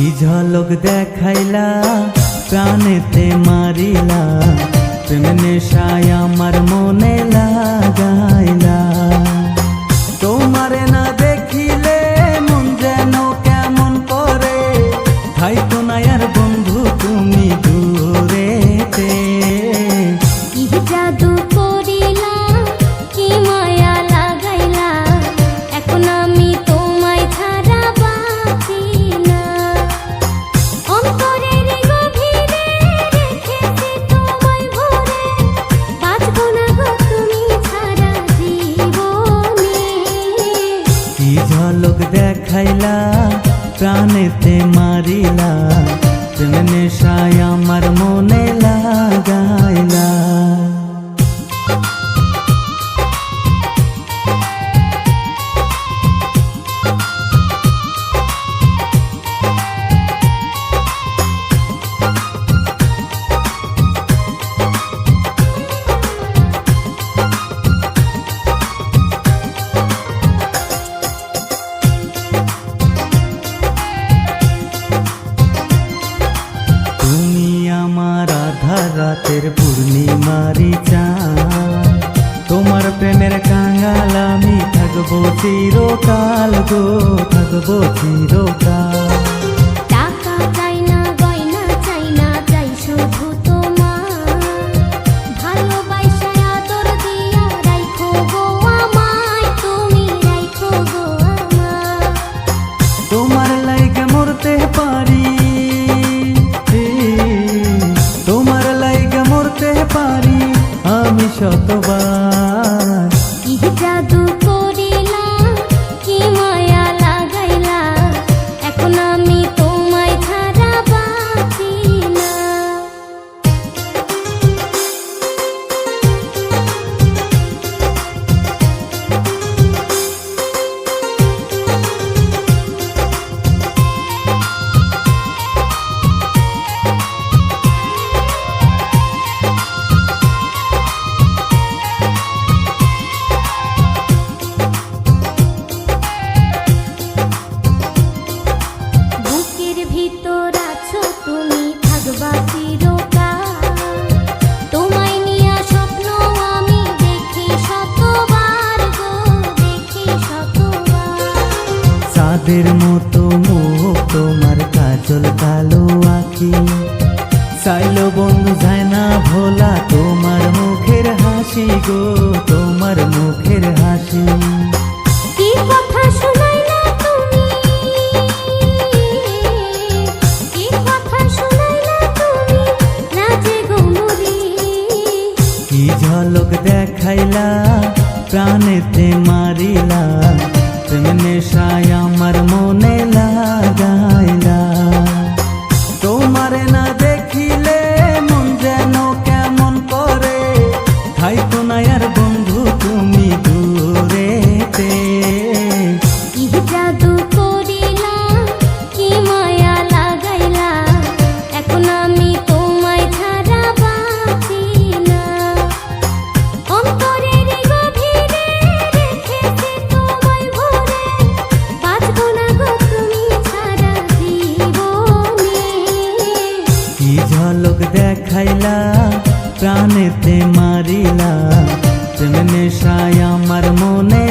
কি ঝলক দেখাইলা প্রাণেতে মারিলা, প্রেম নেশায় আমার মনে লাগাইলা। তোমারে না দেখিলে মন যেন কেমন করে, থাইতো না আর বন্ধু তুমি দূরেতে। কি জাদু করিলা, কি মায়া লাগাইলা, এখন আমি তোমায় ছাড়া বাঁচি না। অন্তরের গভীরে রেখেছি তোমায় ভরে, বাঁচবো না গো তুমি ছাড়া জীবনে। কি ঝলক দেখাইলা প্রাণেতে মারিলা, প্রেম নেশায় আমার মনে লাগাইলা। রাতের পূর্ণিমারি চাঁদ, তোমার প্রেমের কাঙাল আমি থাকবো চিরকাল গো, থাকবো চিরকাল। টাকা চাই না, গয়না চাই না, চাই শুধু তোমার ভালোবাসা, আদর দিয়া রাখো গো আমায়, তুমি রাখো গো আমায়। তোমার লাইগে মরতে পারি, তোমার লাইগে মরতে পারি আমি শতবার। কি জাদু করিলা, কি মায়া লাগাইলা, এখন আমি তোমায় ছাড়া বাঁচি না। বুকের ভিতর আছো তুমি, থাকবা চিরকাল, তোমায় নিয়া স্বপ্ন আমি দেখি শতবার গো, দেখি শতবার। চাঁদের মতো মুখ তোমার, কাজল কালো আঁখি, চাইলো বন্ধু যায় না ভোলা তোমার মুখের হাসি গো, তোমার মুখের হাসি। কি কথা শুনাইলা তুমি, কি কথা শুনাইলা তুমি, লাজে গো মরি। কি ঝলক দেখাইলা প্রাণেতে মারিলা, প্রেম নেশায় আমার মনে লাগাইলা। তোমারে না দেখিলে মন যেন কেমন করে, থাইতো না আর বন্ধু তুমি দূরেতে। কি জাদু করিলা, কি মায়া লাগাইলা, এখন আমি তোমায় ছাড়া বাঁচি না। অন্তরের গভীরে রেখেছি তোমায় ভরে, বাঁচবো না গো তুমি ছাড়া জীবনে। কি ঝলক দেখাইলা প্রাণেতে মারিলা, প্রেম নেশায় আমার মনে